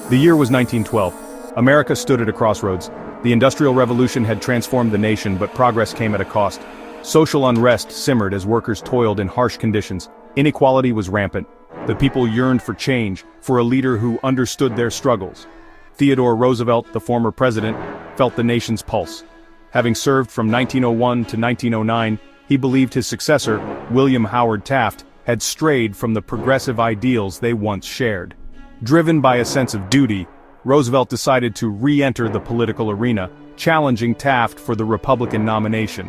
The year was 1912. America stood at a crossroads. The Industrial Revolution had transformed the nation, but progress came at a cost. Social unrest simmered as workers toiled in harsh conditions. Inequality was rampant. The people yearned for change, for a leader who understood their struggles. Theodore Roosevelt, the former president, felt the nation's pulse. Having served from 1901 to 1909, he believed his successor, William Howard Taft, had strayed from the progressive ideals they once shared. Driven by a sense of duty, Roosevelt decided to re-enter the political arena, challenging Taft for the Republican nomination.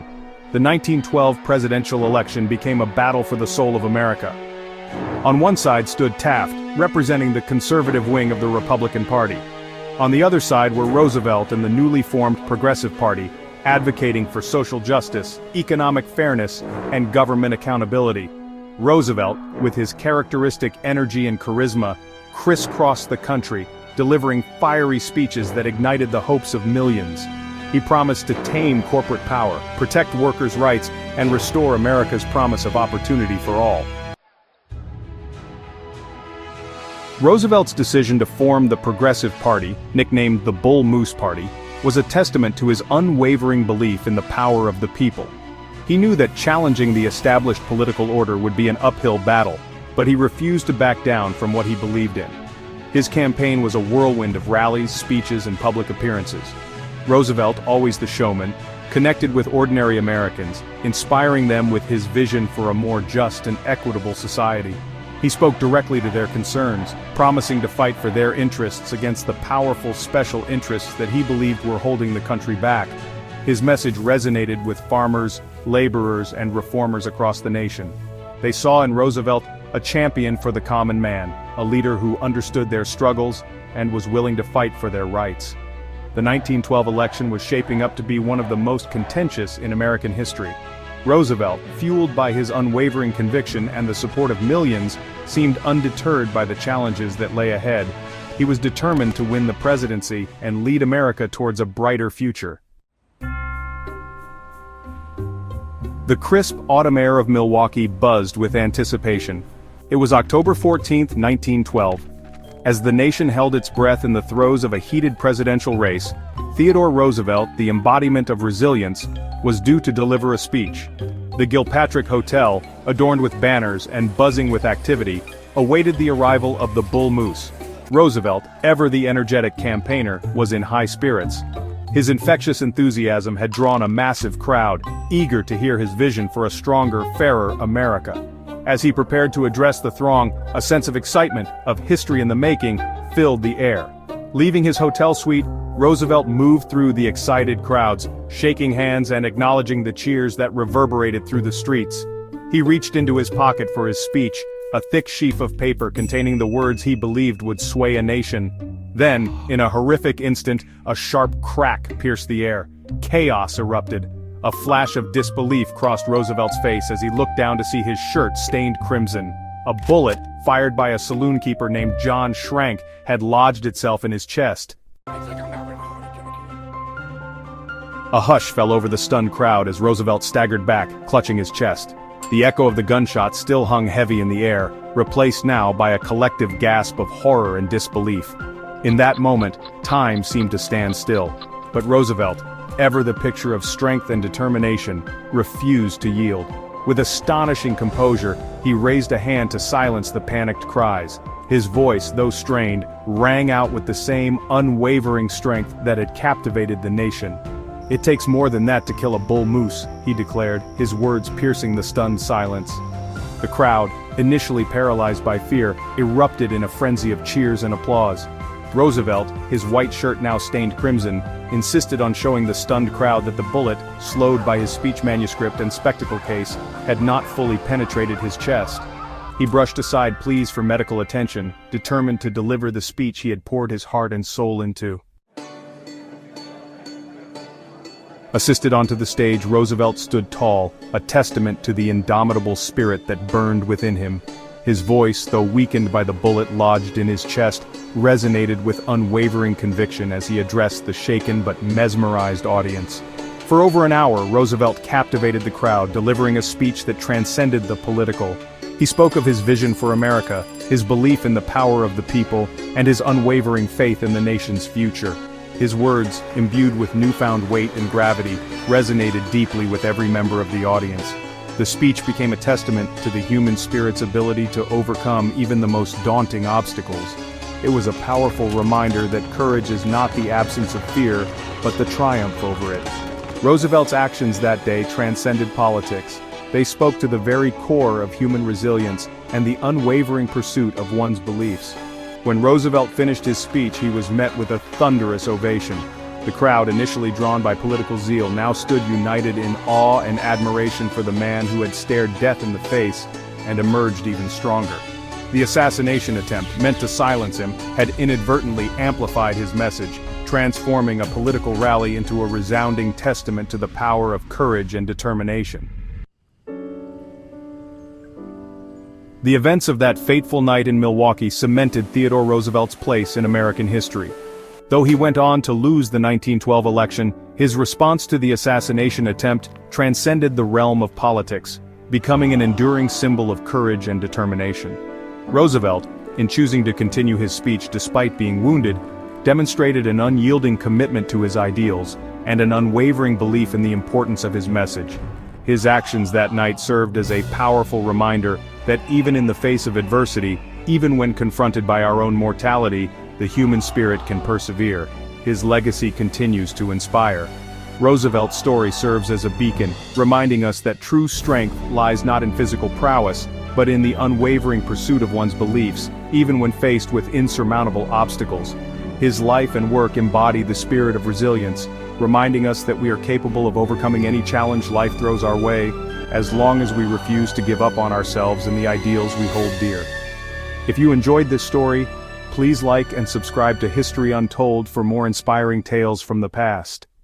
The 1912 presidential election became a battle for the soul of America. On one side stood Taft, representing the conservative wing of the Republican Party. On the other side were Roosevelt and the newly formed Progressive Party, advocating for social justice, economic fairness, and government accountability. Roosevelt, with his characteristic energy and charisma, crisscrossed the country, delivering fiery speeches that ignited the hopes of millions. He promised to tame corporate power, protect workers' rights, and restore America's promise of opportunity for all. Roosevelt's decision to form the Progressive Party, nicknamed the Bull Moose Party, was a testament to his unwavering belief in the power of the people. He knew that challenging the established political order would be an uphill battle, but he refused to back down from what he believed in. His campaign was a whirlwind of rallies, speeches, and public appearances. Roosevelt, always the showman, connected with ordinary Americans, inspiring them with his vision for a more just and equitable society. He spoke directly to their concerns, promising to fight for their interests against the powerful special interests that he believed were holding the country back. His message resonated with farmers, laborers, and reformers across the nation. They saw in Roosevelt a champion for the common man, a leader who understood their struggles and was willing to fight for their rights. The 1912 election was shaping up to be one of the most contentious in American history. Roosevelt, fueled by his unwavering conviction and the support of millions, seemed undeterred by the challenges that lay ahead. He was determined to win the presidency and lead America towards a brighter future. The crisp autumn air of Milwaukee buzzed with anticipation. It was October 14, 1912. As the nation held its breath in the throes of a heated presidential race, Theodore Roosevelt, the embodiment of resilience, was due to deliver a speech. The Gilpatrick Hotel, adorned with banners and buzzing with activity, awaited the arrival of the Bull Moose. Roosevelt, ever the energetic campaigner, was in high spirits. His infectious enthusiasm had drawn a massive crowd, eager to hear his vision for a stronger, fairer America. As he prepared to address the throng, a sense of excitement, of history in the making, filled the air. Leaving his hotel suite, Roosevelt moved through the excited crowds, shaking hands and acknowledging the cheers that reverberated through the streets. He reached into his pocket for his speech, a thick sheaf of paper containing the words he believed would sway a nation. Then, in a horrific instant, a sharp crack pierced the air. Chaos erupted. A flash of disbelief crossed Roosevelt's face as he looked down to see his shirt stained crimson. A bullet, fired by a saloon keeper named John Schrank, had lodged itself in his chest. A hush fell over the stunned crowd as Roosevelt staggered back, clutching his chest. The echo of the gunshot still hung heavy in the air, replaced now by a collective gasp of horror and disbelief. In that moment, time seemed to stand still. But Roosevelt, ever the picture of strength and determination, refused to yield. With astonishing composure, he raised a hand to silence the panicked cries. His voice, though strained, rang out with the same unwavering strength that had captivated the nation. "It takes more than that to kill a bull moose," he declared, his words piercing the stunned silence. The crowd, initially paralyzed by fear, erupted in a frenzy of cheers and applause. Roosevelt, his white shirt now stained crimson, insisted on showing the stunned crowd that the bullet, slowed by his speech manuscript and spectacle case, had not fully penetrated his chest. He brushed aside pleas for medical attention, determined to deliver the speech he had poured his heart and soul into. Assisted onto the stage, Roosevelt stood tall, a testament to the indomitable spirit that burned within him. His voice, though weakened by the bullet lodged in his chest, resonated with unwavering conviction as he addressed the shaken but mesmerized audience. For over an hour, Roosevelt captivated the crowd, delivering a speech that transcended the political. He spoke of his vision for America, his belief in the power of the people, and his unwavering faith in the nation's future. His words, imbued with newfound weight and gravity, resonated deeply with every member of the audience. The speech became a testament to the human spirit's ability to overcome even the most daunting obstacles. It was a powerful reminder that courage is not the absence of fear, but the triumph over it. Roosevelt's actions that day transcended politics. They spoke to the very core of human resilience and the unwavering pursuit of one's beliefs. When Roosevelt finished his speech, he was met with a thunderous ovation. The crowd, initially drawn by political zeal, now stood united in awe and admiration for the man who had stared death in the face and emerged even stronger. The assassination attempt, meant to silence him, had inadvertently amplified his message, transforming a political rally into a resounding testament to the power of courage and determination. The events of that fateful night in Milwaukee cemented Theodore Roosevelt's place in American history. Though he went on to lose the 1912 election, his response to the assassination attempt transcended the realm of politics, becoming an enduring symbol of courage and determination. Roosevelt, in choosing to continue his speech despite being wounded, demonstrated an unyielding commitment to his ideals and an unwavering belief in the importance of his message. His actions that night served as a powerful reminder that even in the face of adversity, even when confronted by our own mortality, the human spirit can persevere. His legacy continues to inspire. Roosevelt's story serves as a beacon, reminding us that true strength lies not in physical prowess, but in the unwavering pursuit of one's beliefs, even when faced with insurmountable obstacles. His life and work embody the spirit of resilience, reminding us that we are capable of overcoming any challenge life throws our way, as long as we refuse to give up on ourselves and the ideals we hold dear. If you enjoyed this story, please like and subscribe to History Untold for more inspiring tales from the past.